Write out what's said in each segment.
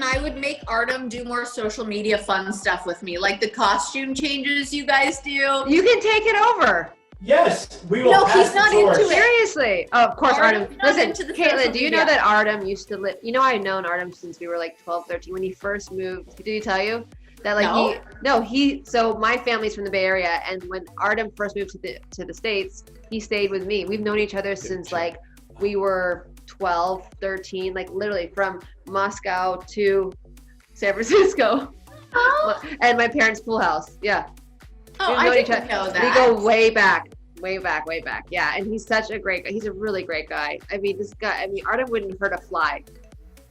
I would make Artem do more social media fun stuff with me, like the costume changes you guys do. You can take it over. Yes, we will. No, pass he's not the torch. into it. Seriously. Oh, of course, Artem's Artem. not Listen, into the Kaitlyn, social do you know media. that Artem used to live, I've known Artem since we were like 12, 13, when he first moved. Did he tell you? That like so my family's from the Bay Area, and when Artem first moved to the States, he stayed with me. We've known each other since like we were 12, 13, like literally from Moscow to San Francisco. And my parents' pool house. Yeah. Oh, We've I known didn't know that. We go way back. Yeah. And he's such a great guy. He's a really great guy. I mean, Artem wouldn't hurt a fly.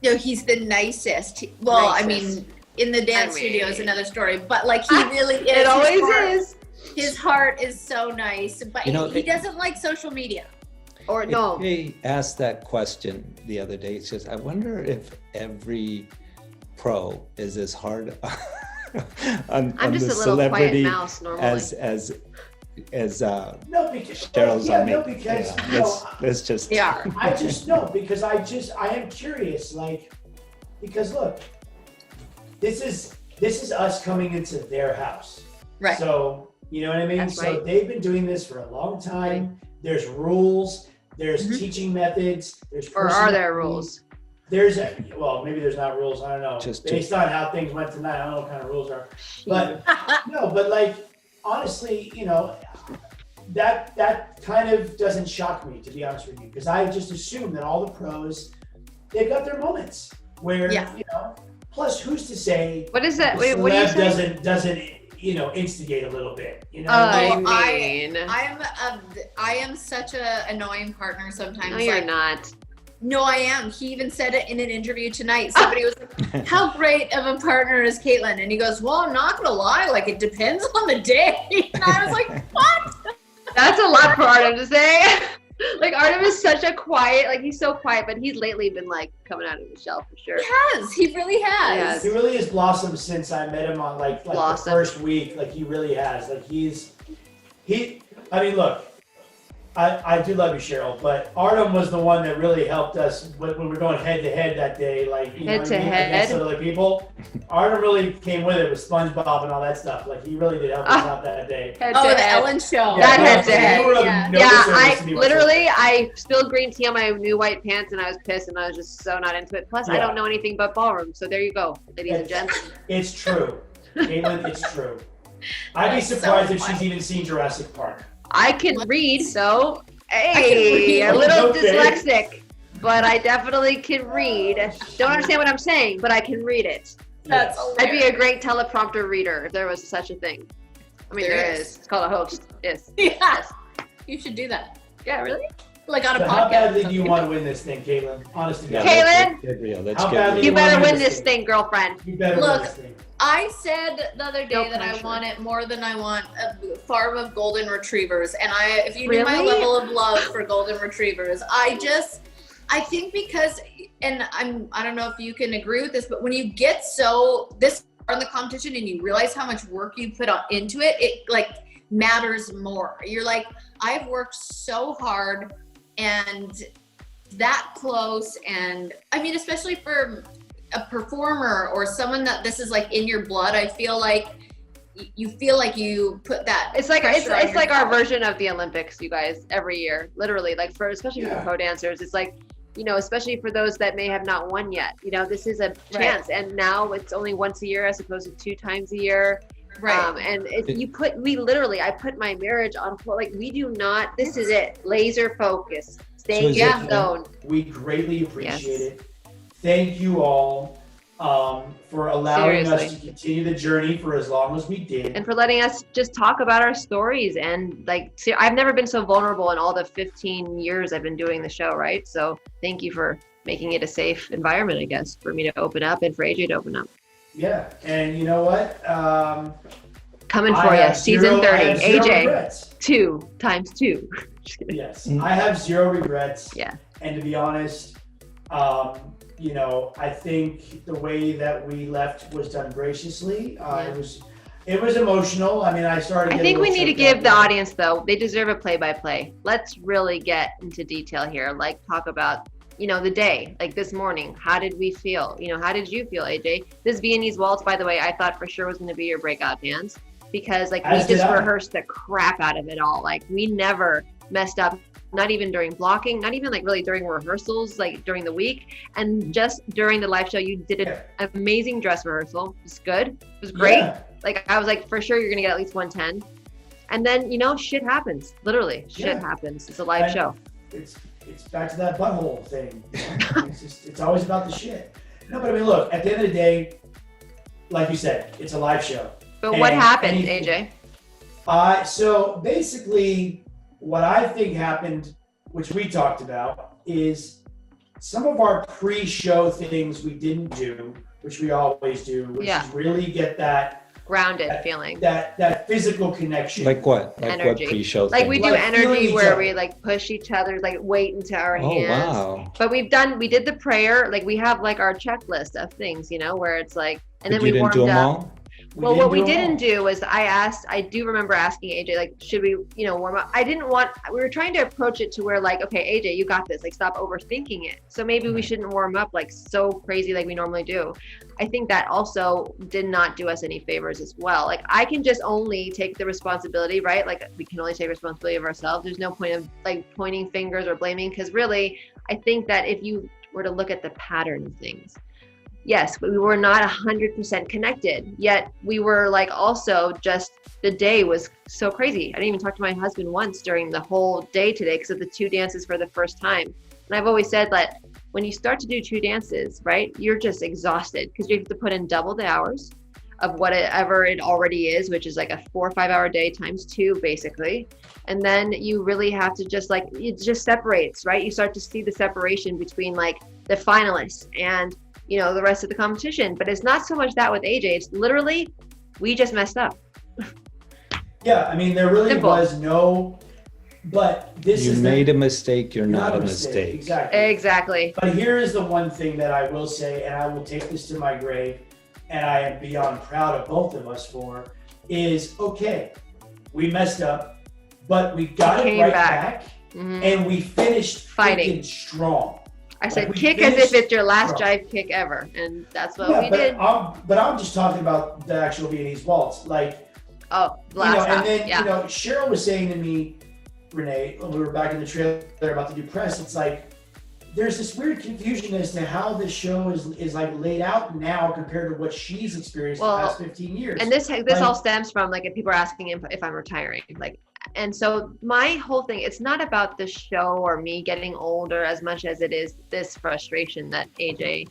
No, he's the nicest. Well, I mean, in the dance studio is another story, but like he really is. It always is. His heart is so nice, but he doesn't like social media. Or no. He asked that question the other day. He says, I wonder if every pro is as hard on I'm just the a little celebrity quiet mouse normally. as No, because Cheryl's on me. No, because let's just. They are. because I am curious, like, because look, this is us coming into their house, right? So you know what I mean. That's so right. they've been doing this for a long time. There's rules. There's teaching methods. There's Or are there rules? Well, maybe there's not rules. I don't know. Just Based on how things went tonight, I don't know what kind of rules are. But no, but like honestly, that kind of doesn't shock me, to be honest with you, because I just assume that all the pros, they've got their moments where Plus, who's to say? What is that? The Wait, what do you say? doesn't instigate a little bit? I am such a annoying partner sometimes. No, you're not. No, I am. He even said it in an interview tonight. Somebody was like, how great of a partner is Kaitlyn? And he goes, well, I'm not going to lie. Like, it depends on the day. And I was like, what? That's a lot for Artem to say. Like, Artem is such a quiet, like, he's so quiet, but he's lately been, like, coming out of his shell for sure. He has. He really has. Yes. He really has blossomed since I met him on, like the first week. Like, he really has. Like, I mean, look, I do love you, Cheryl, but Artem was the one that really helped us when we were going head to head that day, like against other people. Artem really came with it with SpongeBob and all that stuff. Like, he really did help us out that day. The Ellen show. That head to head. Yeah, I spilled green tea on my new white pants and I was pissed and I was just so not into it. Plus, I don't know anything about ballroom, so there you go, ladies and gents. It's true, Kaitlyn. It's true. I'd be surprised if she's even seen Jurassic Park. I can read, so hey, a little dyslexic, but I definitely can read. Don't understand what I'm saying, but I can read it. That's I'd be a great teleprompter reader if there was such a thing. I mean, there is. It's called a host. Yes. Yes. You should do that. Yeah, really? Like on a podcast. How badly do you want to win this thing, Caitlin? Honest to God. Caitlin? Get real. Let's How get badly real. You better win this thing, girlfriend. You better win this thing. I said the other day No that I pressure. want it more than I want a farm of golden retrievers. And if you knew my Really? level of love for golden retrievers, I think because, and I don't know if you can agree with this, but when you get this far in the competition and you realize how much work you put into it, it like matters more. You're like, I've worked so hard and that close. And I mean, especially for a performer or someone that this is like in your blood, I feel like you put that. It's like it's like our version of the Olympics, you guys, every year, literally. Like especially for pro dancers, it's like, especially for those that may have not won yet. This is a chance, and now it's only once a year as opposed to 2 times a year. Right. And I put my marriage on hold. Like, we do not. This is it. Laser focus. Stay in the zone. We greatly appreciate it. Thank you all for allowing us to continue the journey for as long as we did. And for letting us just talk about our stories. And I've never been so vulnerable in all the 15 years I've been doing the show, right? So thank you for making it a safe environment, I guess, for me to open up and for AJ to open up. Yeah, and you know what? Coming for you, season 30. AJ, regrets. 2 times 2. Yes, I have 0 regrets. Yeah. And to be honest, I think the way that we left was done graciously. It was emotional. I mean, I think we need to give the audience, though, they deserve a play-by-play. Let's really get into detail here. Like, talk about you know, the day, like this morning, how did we feel? You know, how did you feel, AJ? This Viennese waltz, by the way, I thought for sure was going to be your breakout dance, because like we just rehearsed the crap out of it all. Like we never messed up, not even during blocking, not even like really during rehearsals, like during the week. And just during the live show, you did an amazing dress rehearsal. It was good. It was great. Yeah. Like I was like, for sure you're going to get at least 110. And then, you know, shit happens. Literally, shit happens. It's a live show. It's back to that butthole thing. It's always about the shit. No, but I mean, look, at the end of the day, like you said, it's a live show. But what happened, AJ? So basically, what I think happened, which we talked about, is some of our pre-show things we didn't do, which we always do, which is really get that grounded feeling, that physical connection. Like what? Like energy. What pre-show like thing? We do energy where we like push each other, like weight into our hands. Wow. But we did the prayer. Like we have like our checklist of things, you know, where it's like, and then we warmed do them up. All? Well, what we didn't do was I do remember asking AJ, like, should we, you know, warm up? We were trying to approach it to where like, okay, AJ, you got this, like stop overthinking it. So maybe we shouldn't warm up like so crazy like we normally do. I think that also did not do us any favors as well. Like I can just only take the responsibility, right? Like we can only take responsibility of ourselves. There's no point of like pointing fingers or blaming, because really, I think that if you were to look at the pattern of things, yes, we were not 100% connected, yet we were like also just, the day was so crazy. I didn't even talk to my husband once during the whole day today because of the 2 dances for the first time. And I've always said that when you start to do 2 dances, right, you're just exhausted because you have to put in double the hours of whatever it already is, which is like a 4 or 5 hour day times 2 basically. And then you really have to just like, it just separates, right? You start to see the separation between like the finalists and, you know, the rest of the competition. But it's not so much that with AJ, it's literally, we just messed up. Yeah, I mean, there really was no, but this is. You made a mistake, you're not a mistake. Exactly. But here is the one thing that I will say, and I will take this to my grave, and I am beyond proud of both of us for, is okay, we messed up, but we got it right back, and we finished fighting strong. I said, kick as if it's your last jive kick ever. And that's what we did. But I'm just talking about the actual Viennese waltz. Like, and then, you know, Cheryl was saying to me, Rene, when we were back in the trailer about to do press, it's like, there's this weird confusion as to how this show is like laid out now compared to what she's experienced the past 15 years. And this all stems from like, if people are asking if I'm retiring, like, and so my whole thing, it's not about the show or me getting older as much as it is this frustration that AJ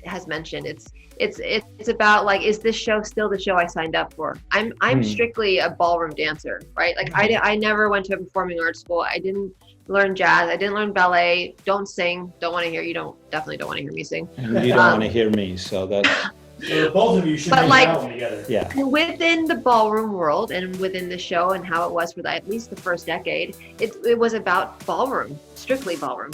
has mentioned. It's about like, is this show still the show I signed up for? I'm strictly a ballroom dancer, right? Like I never went to a performing arts school. I didn't learn jazz. I didn't learn ballet. Don't sing. Don't want to hear you. Definitely don't want to hear me sing. And you don't want to hear me. So that's. So both of you should make that one together. Yeah. Within the ballroom world and within the show and how it was for at least the first decade, it was about ballroom, strictly ballroom.